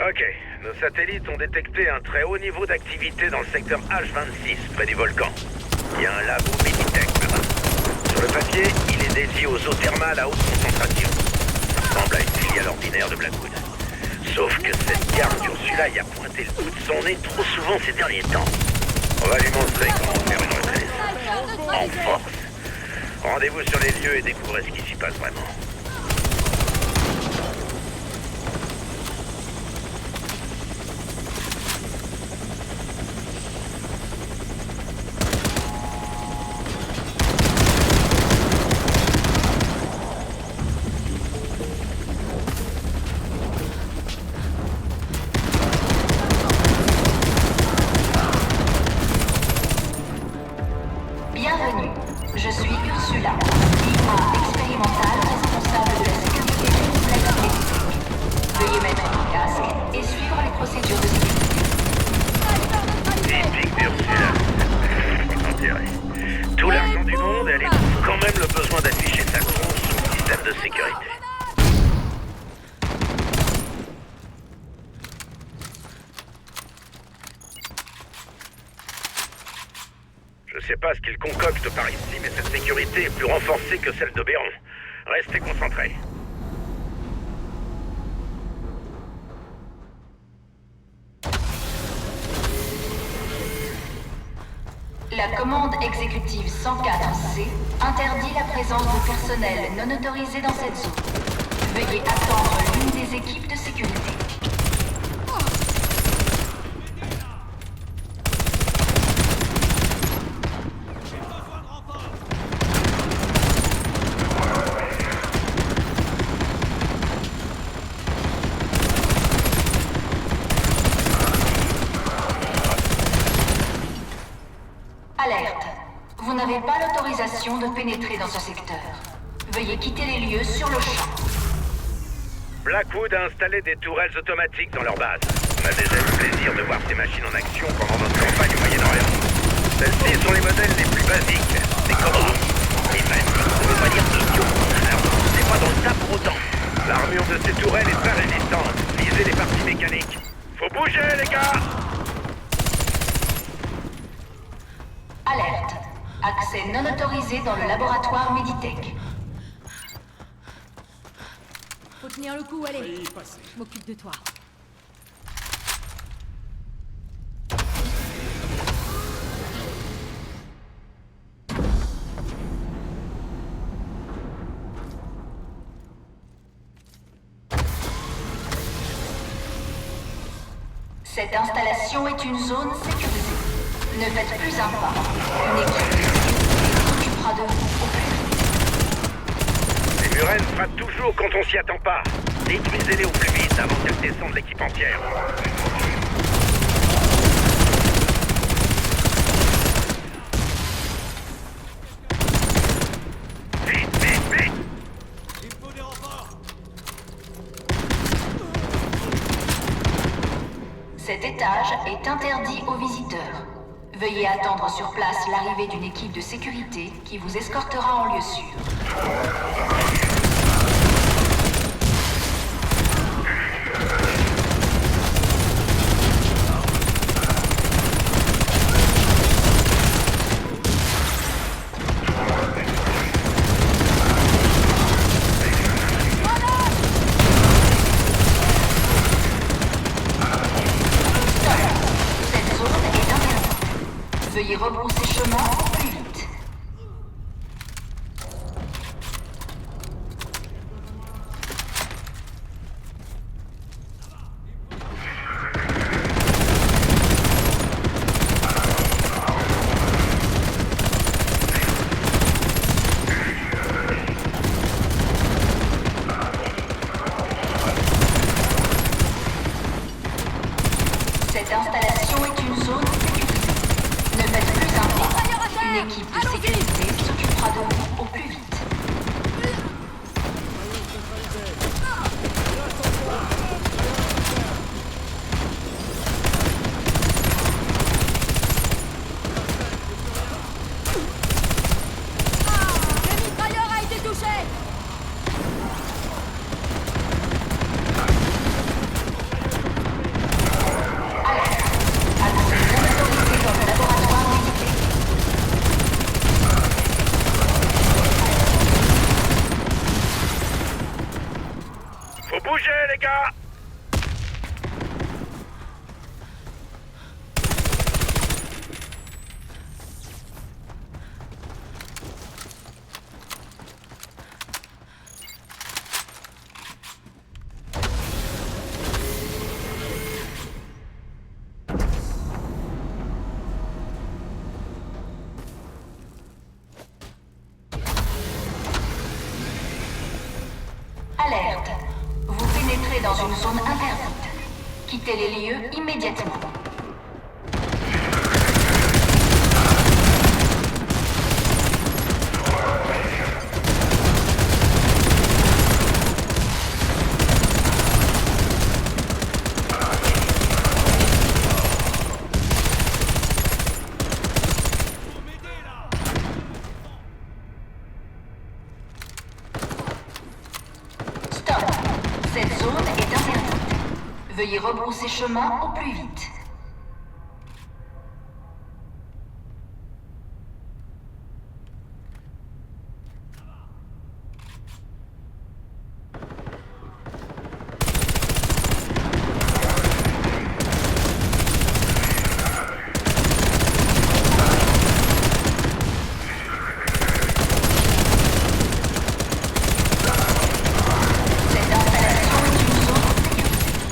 Ok, nos satellites ont détecté un très haut niveau d'activité dans le secteur H26, près du volcan. Il y a un labo Meditech là-bas. Sur le papier, il est dédié aux eaux thermales à haute concentration. Ça ressemble à une filiale ordinaire de Blackwood. Sauf que cette garde Ursula y a pointé le bout de son nez trop souvent ces derniers temps. On va lui montrer comment faire une retraite. En force. Rendez-vous sur les lieux et découvrez ce qui s'y passe vraiment. Bienvenue, je suis Ursula, IA expérimentale responsable de la sécurité du complexe Meditech. Veuillez mettre vos casques et suivre les procédures de sécurité. Typique d'Ursula. On dirait. Tout l'argent du monde, elle éprouve quand même le besoin d'afficher sa tronche sur le système de sécurité. Je sais pas ce qu'il concocte par ici, mais cette sécurité est plus renforcée que celle de Béron. Restez concentrés. La commande exécutive 104C interdit la présence de personnel non autorisé dans cette zone. Veuillez attendre l'une des équipes de sécurité. Alerte. Vous n'avez pas l'autorisation de pénétrer dans ce secteur. Veuillez quitter les lieux sur le champ. Blackwood a installé des tourelles automatiques dans leur base. On a déjà eu le plaisir de voir ces machines en action pendant notre campagne au Moyen-Orient. Celles-ci sont les modèles les plus basiques, des Cobra. Et même, ça veut pas dire idiots. Alors, c'est pas dans le tas pour autant. L'armure de ces tourelles est très résistante. Visez les parties mécaniques. Faut bouger, les gars! Alerte. Accès non autorisé dans le laboratoire Meditech. Faut tenir le coup, allez. Je m'occupe de toi. Cette installation est une zone sécurisée. Ne faites plus un pas. Une équipe de sécurité s'occupera de vous au plus vite. Les murènes frappent toujours quand on s'y attend pas. Détruisez-les au plus vite avant qu'elles descendent l'équipe entière. Vite, vite, vite! Il faut des renforts. Cet étage est interdit aux visiteurs. Veuillez attendre sur place l'arrivée d'une équipe de sécurité qui vous escortera en lieu sûr. Cette zone est interdite. Veuillez rebrousser chemin au plus vite. Cette installation est une zone sécurisée. Ne faites plus un Bougez, les gars! Alerte. Vous pénétrez dans une zone interdite. Quittez les lieux immédiatement. Stop. Cette zone est interdite. Veuillez rebrousser chemin au plus vite. Cette installation est une zone sécurisée.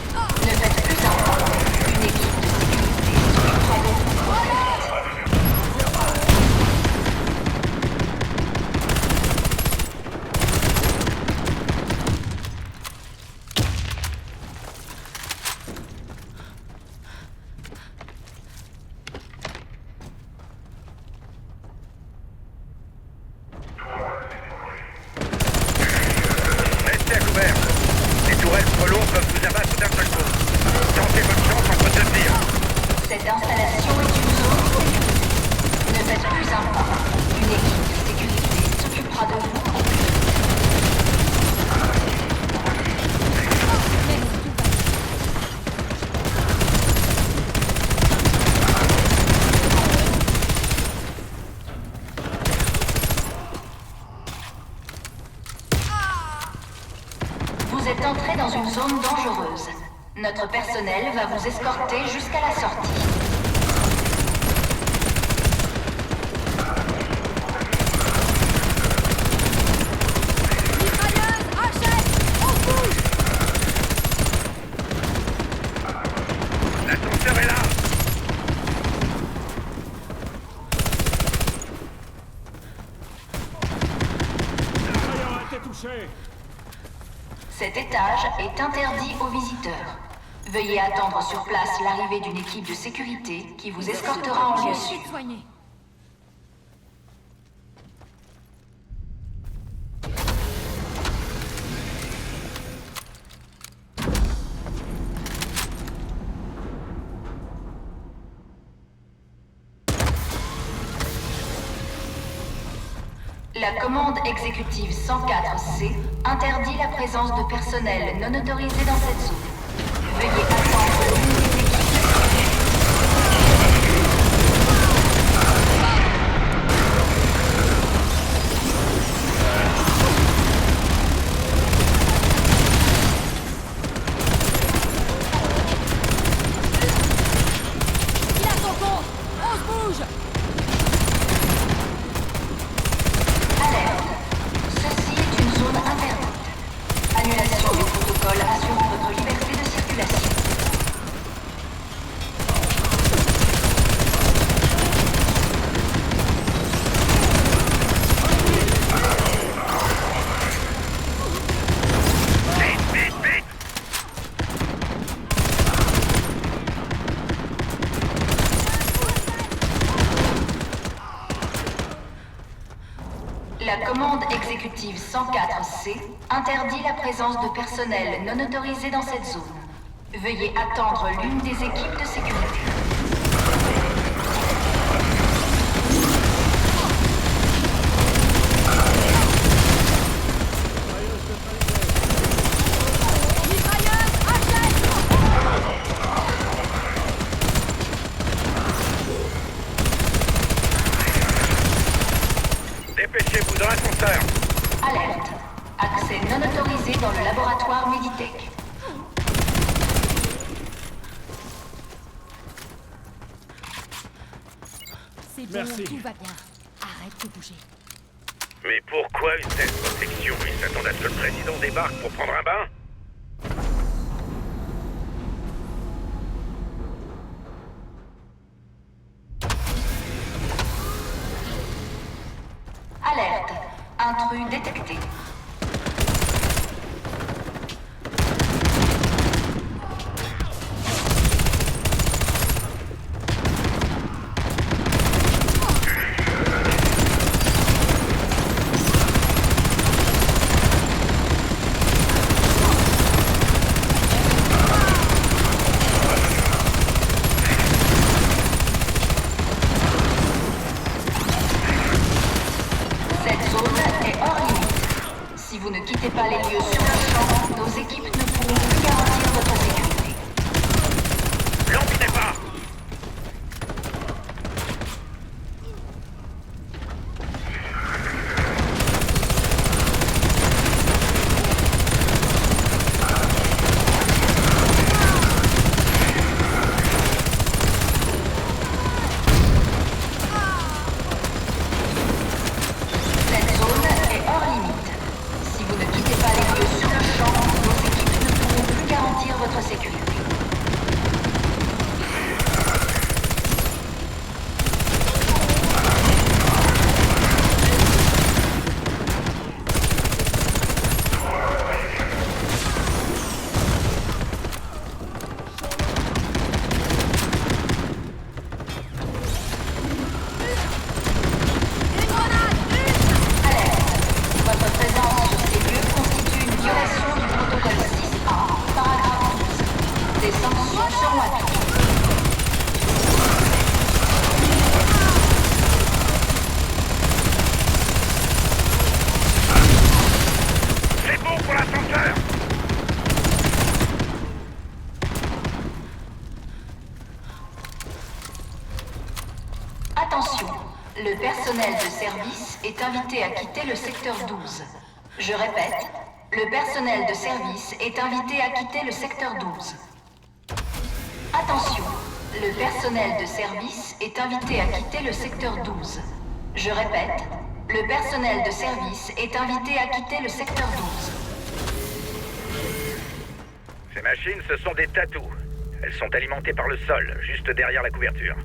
Ne faites plus un pas. Une équipe de sécurité s'occupera de vous au plus vite. Restez à couvert. Les tourelles frelons peuvent vous abattre d'un seul coup. Tentez votre chance entre deux tirs. Cette installation est une zone sécurisée. Ne faites plus un pas. Une équipe de sécurité s'occupera de vous au plus vite. Vous êtes entré dans une zone dangereuse. Notre personnel va vous escorter jusqu'à la sortie. Mitrailleuse, achète! On bouge! L'ascenseur est là. L'intérieur a été touché. Cet étage est interdit aux visiteurs. Veuillez attendre sur place l'arrivée d'une équipe de sécurité qui vous escortera en lieu Je suis sûr. soigné. La commande exécutive 104C interdit la présence de personnel non autorisé dans cette zone. Veuillez attendre l'une des équipes de sécurité. Il a son compte! On se bouge! Alerte. Ceci est une zone interdite. Annulation du protocole assurant votre liberté de circulation. Vite, vite, vite. La commande exécutive 104C interdit la présence de personnel non autorisé dans cette zone. Veuillez attendre l'une des équipes de sécurité. Mitrailleuse, achète! Dépêchez-vous dans l'ascenseur. Alerte. Accès non autorisé Bienvenue dans le laboratoire Meditech. C'est bon, Merci. tout va bien. Arrête de bouger. Mais pourquoi une telle protection? Ils s'attendent à ce que le président débarque pour prendre un bain? Alerte. Intrus détecté. Cette zone est hors limite. Si vous ne quittez pas les lieux sur le champ, nos équipes ne pourront plus garantir votre sécurité. L'embinez pas! Cette zone est hors limite. Si vous ne quittez pas les lieux sur le champ, nos équipes ne pourront plus garantir votre sécurité. Alerte. Votre présence sur ces lieux constitue une violation du protocole 6A, paragraphe 12. Des sanctions seront appliquées. C'est bon pour l'ascenseur! Attention, le personnel de service est invité à quitter le secteur 12. Je répète, le personnel de service est invité à quitter le secteur 12. Attention, le personnel de service est invité à quitter le secteur 12. Je répète, le personnel de service est invité à quitter le secteur 12. Ces machines, ce sont des tatous. Elles sont alimentées par le sol, juste derrière la couverture.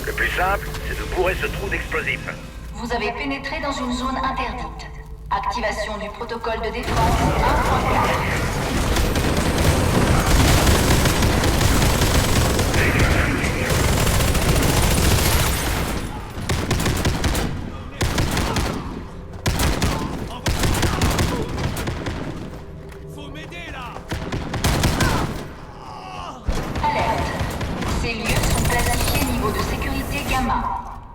Le plus simple, c'est de bourrer ce trou d'explosifs. Vous avez pénétré dans une zone interdite. Activation du protocole de défense 1.4. Faut m'aider là! Alerte. Ces lieux sont classifiés niveau de sécurité gamma.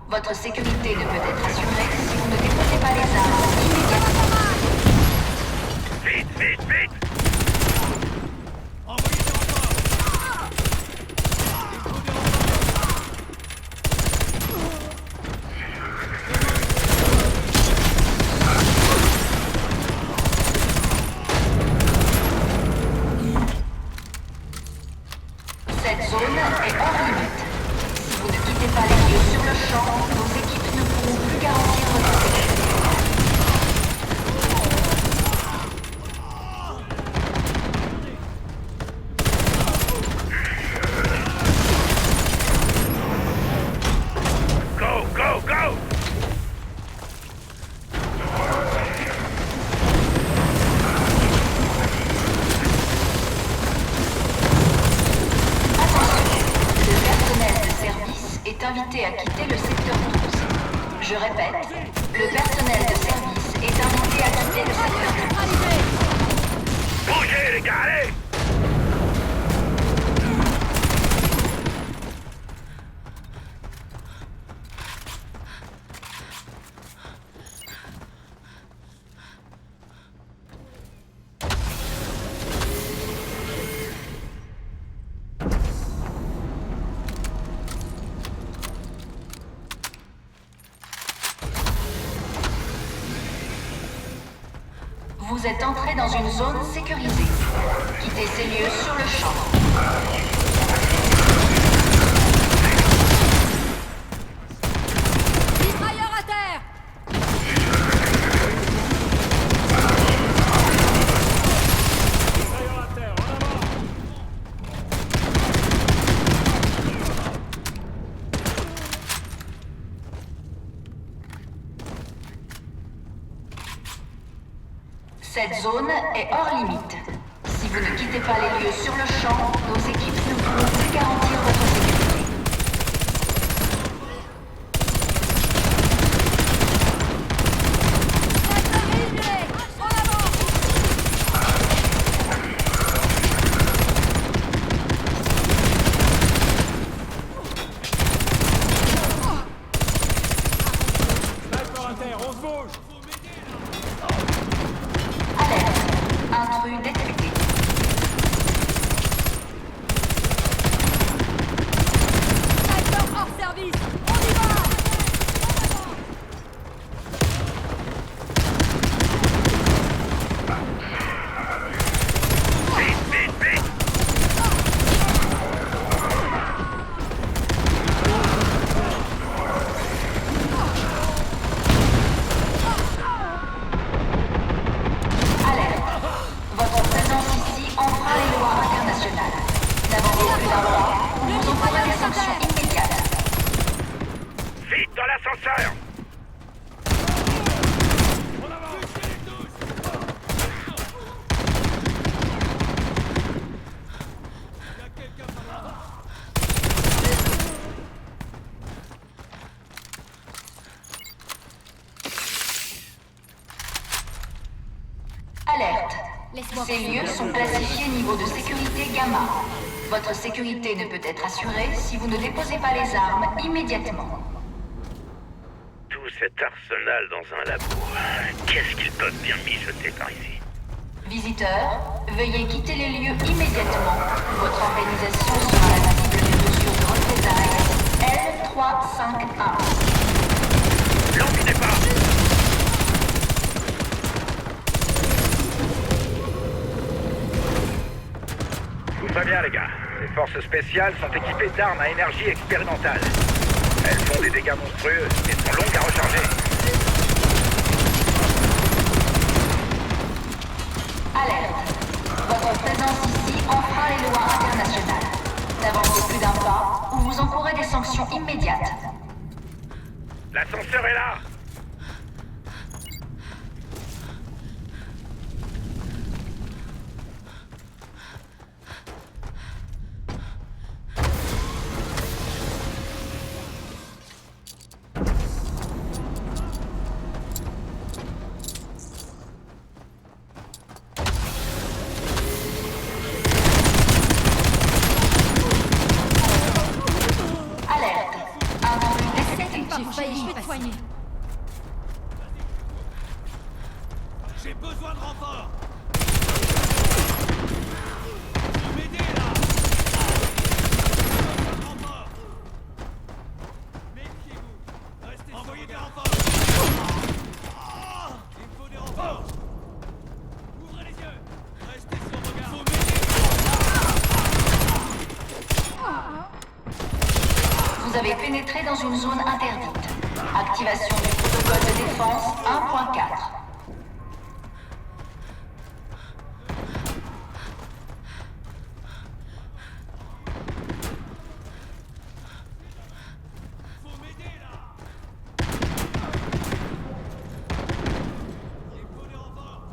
Votre sécurité ne peut être assurée si vous ne déposez pas les armes immédiatement. Vite, vite, vite! Envoyez des renforts! Il faut des renforts! Cette zone est hors limite. Si vous ne quittez pas les lieux sur le champ, nos équipes ne pourront plus garantir votre sécurité. Vous êtes entré dans une zone sécurisée. Quittez ces lieux sur le champ. Mitrailleur à terre! Mitrailleur à terre, en avant! Cette zone est hors limite. Si vous ne quittez pas les lieux sur le champ, nos équipes ne pourront plus garantir votre sécurité. Sniper éliminé! En avant! Sniper à terre, on se bouge! Alerte. Intrus détecté. Sniper hors service! On y va! Vite, vite, vite! Alerte. Votre présence ici enfreint les lois internationales. N'avancez plus d'un pas ou vous encourez des sanctions immédiates. Vite dans l'ascenseur! En avant! Touchez les tous! Y'a quelqu'un par là? Alerte. Laisse-moi Ces passer. lieux sont classifiés niveau de sécurité gamma. Votre sécurité ne peut être assurée si vous ne déposez pas les armes immédiatement. Tout cet arsenal dans un labo. Qu'est-ce qu'ils peuvent bien mijoter par ici? Visiteurs, veuillez quitter les lieux immédiatement. Votre organisation sera la cible des mesures de représailles L351. Lancez pas! Tout va bien, les gars. Les forces spéciales sont équipées d'armes à énergie expérimentale. Elles font des dégâts monstrueux et sont longues à recharger. Alerte. Votre présence ici enfreint les lois internationales. N'avancez plus d'un pas ou vous encourez des sanctions immédiates. L'ascenseur est là! Alerte. Intrus détecté. J'ai failli y passer. J'ai besoin de renfort! Faut m'aider là! Renfort! Méfiez-vous! Restez envoyez des renforts! Il me faut des renforts! Ouvrez les yeux! Restez sur vos gardes! Faut m'aider! Vous avez pénétré dans une zone interdite. Activation du protocole de défense 1.4. Faut m'aider là! Il me faut des renforts!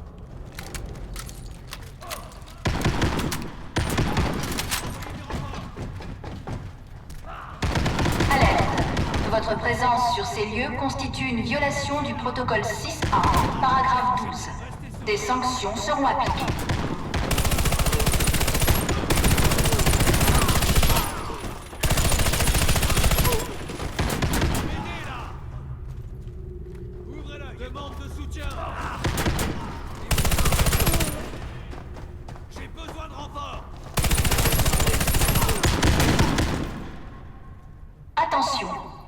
Alerte. Votre présence sur ces lieux constitue une violation du protocole 6A, paragraphe 12. Des sanctions seront appliquées. Ouvrez l'œil! Demande de soutien! J'ai besoin de renfort! Attention,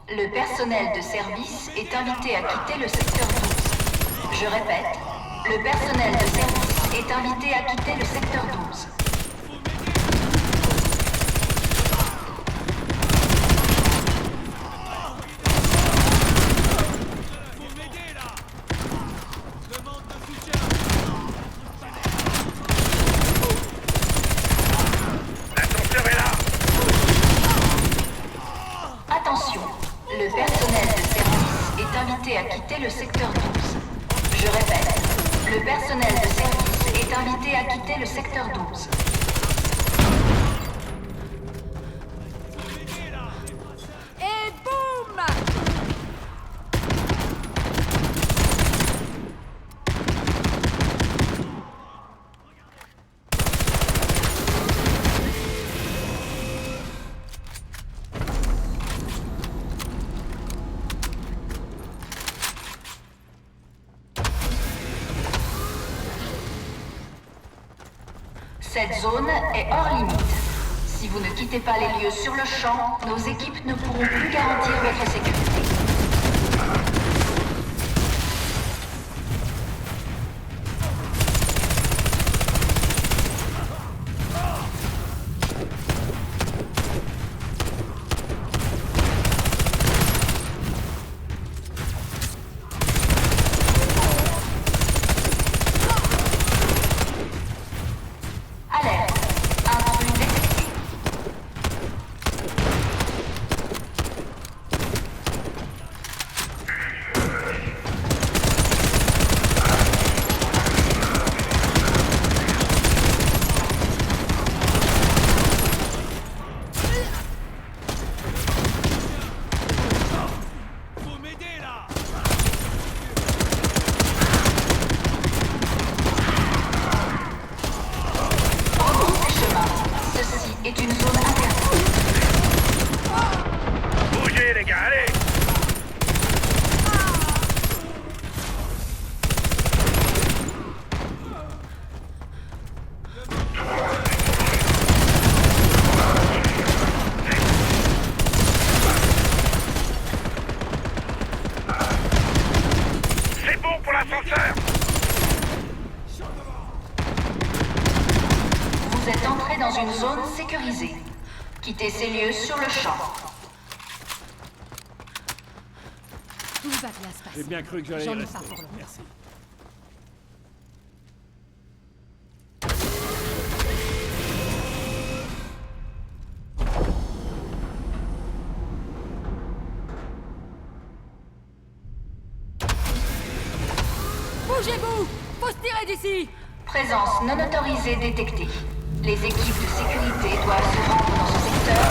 le personnel de service est invité à quitter le secteur 12. Je répète, Le personnel de service est invité à quitter le secteur 12. Faut m'aider là. Demande de soutien. L'ascenseur est là. Attention, le personnel de service est invité à quitter le secteur 12. Je répète, le personnel de service est invité à quitter le secteur 12. Et boum! Cette zone est hors limite. Si vous ne quittez pas les lieux sur le champ, nos équipes ne pourront plus garantir votre sécurité. Alerte. Intrus détecté. Faut m'aider là. Rebroussez chemin. Ceci est une zone interdite. Bougez les gars, allez. C'est bon pour l'ascenseur. Vous êtes entré dans une zone sécurisée. Quittez ces lieux sur le champ. Tout va bien se passer. J'ai bien cru que j'allais y J'en ai rester. pas pour longtemps. Merci. Bougez-vous! Faut se tirer d'ici! Présence non autorisée détectée. Les équipes de sécurité doivent se rendre dans ce secteur.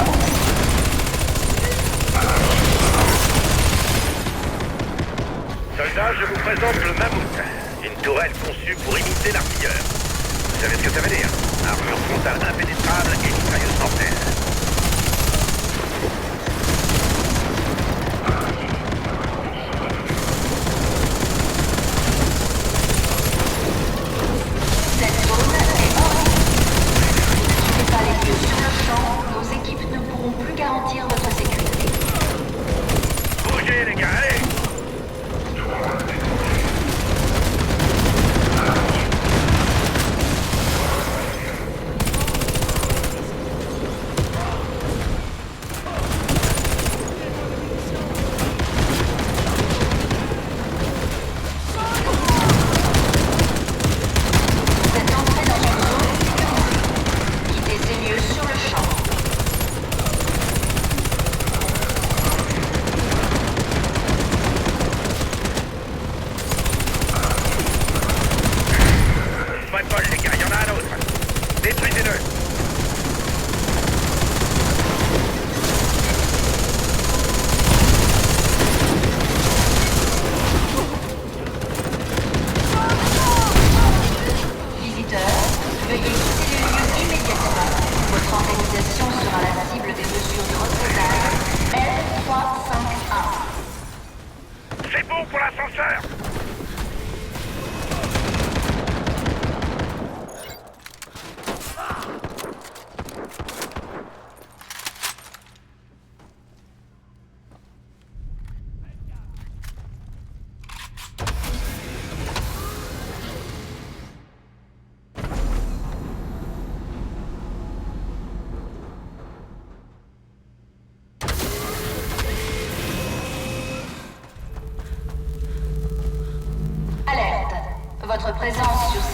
Soldats, je vous présente le Mammouth, une tourelle conçue pour imiter l'artilleur. Vous savez ce que ça veut dire? Armure frontale impénétrable et mitrailleuse mortelle. Cette zone est hors limite. Ne quittez pas les lieux sur le champ. Nos équipes ne pourront plus garantir votre sécurité. Bougez les gars, allez.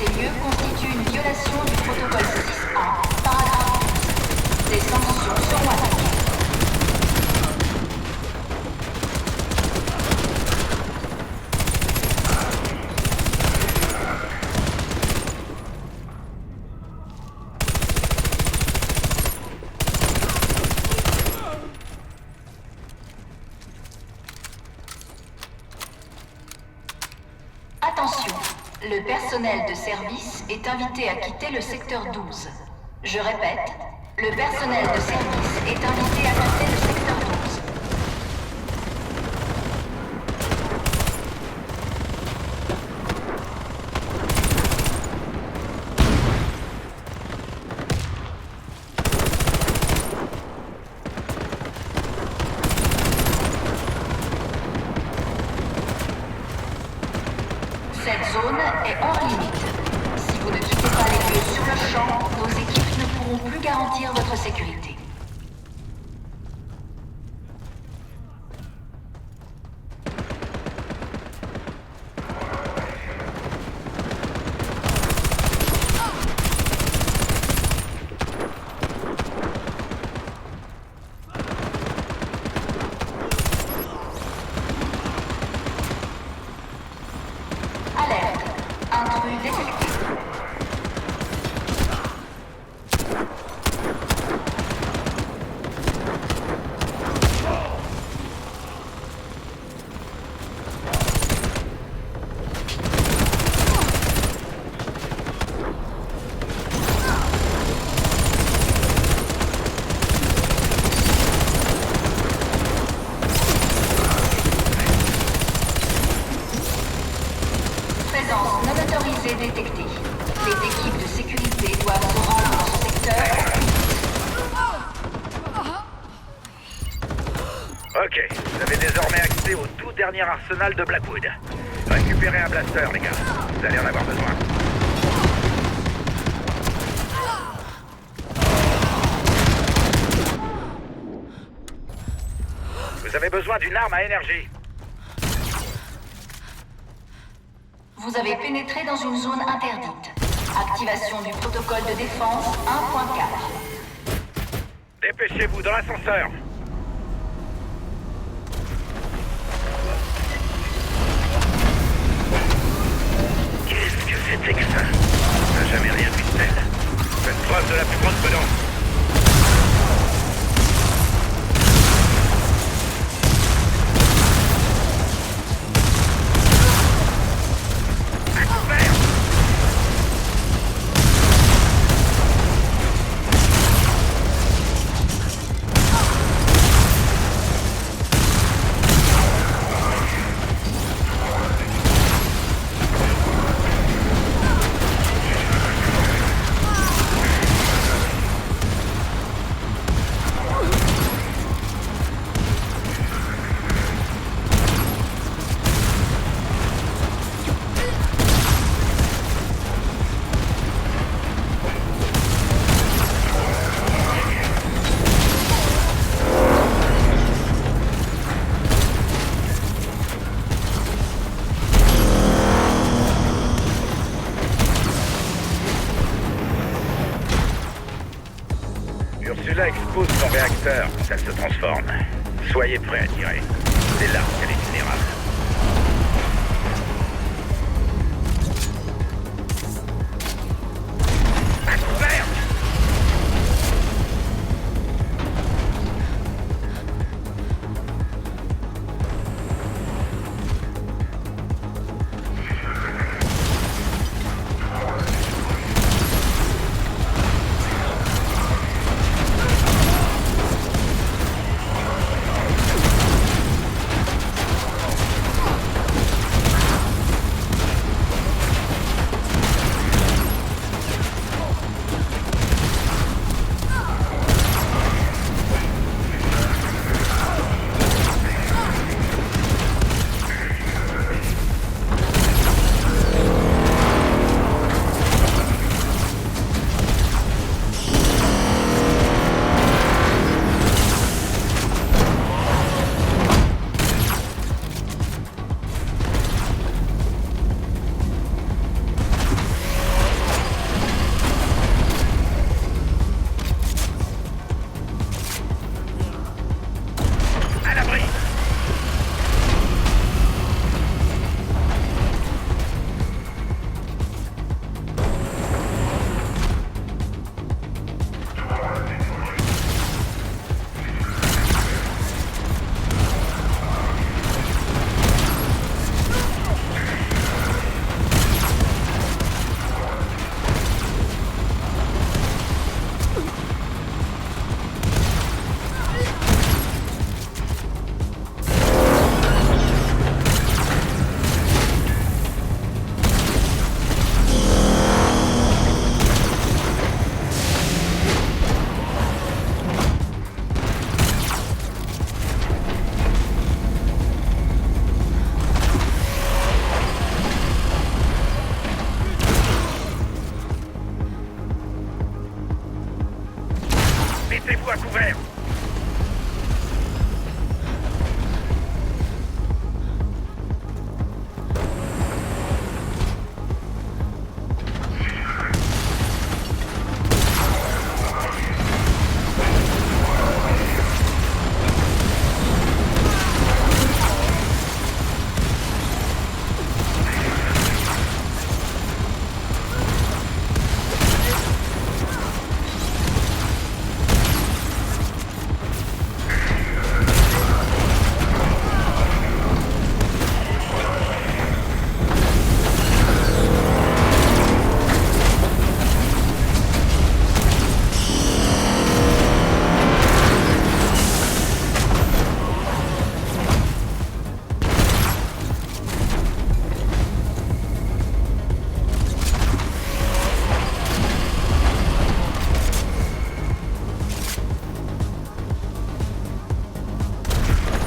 ces lieux constituent une violation du protocole 6A, paragraphe 12. Des sanctions seront appliquées. Attention, le personnel de service est invité à quitter le secteur 12. Je répète, le personnel de service est invité à quitter le secteur 12. Cette zone est hors limite. Si vous ne quittez pas les lieux sur le champ, nos équipes ne pourront plus garantir votre sécurité. Alerte. Intrus détecté. Présence non autorisée détectée. Les équipes de sécurité doivent se rendre dans ce secteur. Ok, vous avez désormais accès au tout dernier arsenal de Blackwood. Récupérez un blaster, les gars. Vous allez en avoir besoin. Vous avez besoin d'une arme à énergie. Vous avez pénétré dans une zone interdite. Activation du protocole de défense 1.4. Dépêchez-vous dans l'ascenseur. Qu'est-ce que c'était que ça? On n'a jamais rien vu de tel. Faites preuve de la plus grande prudence. Ursula expose son réacteur quand elle se transforme. Soyez prêts à tirer. C'est là qu'elle est vulnérable. À couvert! Mettez-vous à couvert.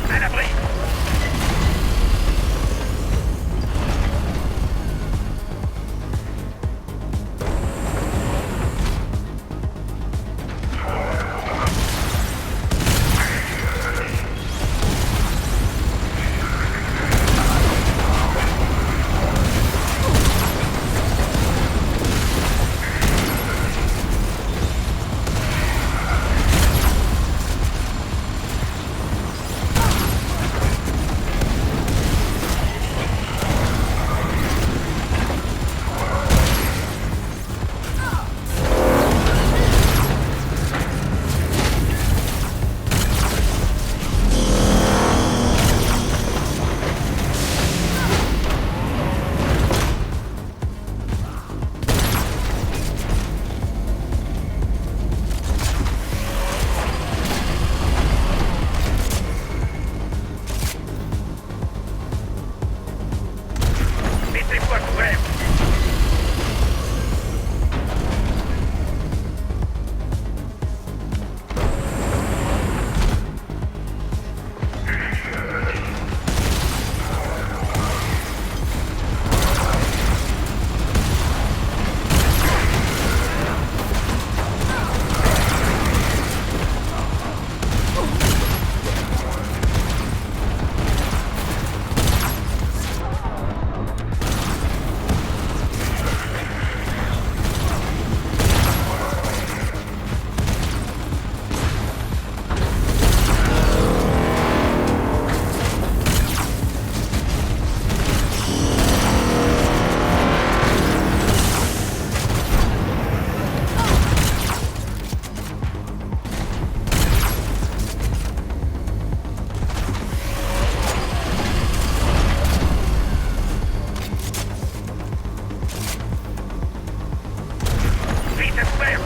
À l'abri. Mettez-vous à couvert. Vite à couvert.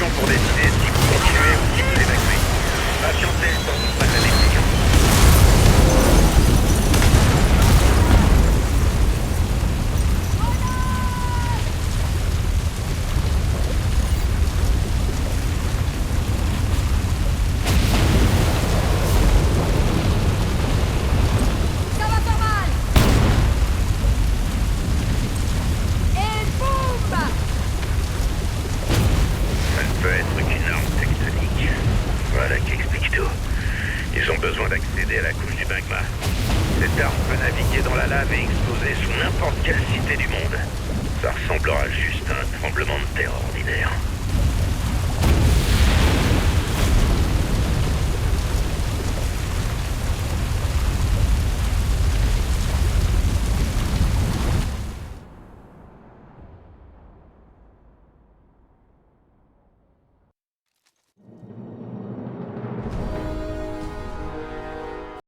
session pour décider si vous continuez ou si vous évacuez. Patientez le temps qu'on prenne la décision. Ça va faire mal. Et boum. Ça ne peut être qu'une arme tectonique. Voilà qui explique tout. Ils ont besoin d'accéder à la couche du magma. Cette arme peut naviguer dans la lave et exploser sous n'importe quelle cité du monde. Ça ressemblera juste à un tremblement de terre ordinaire.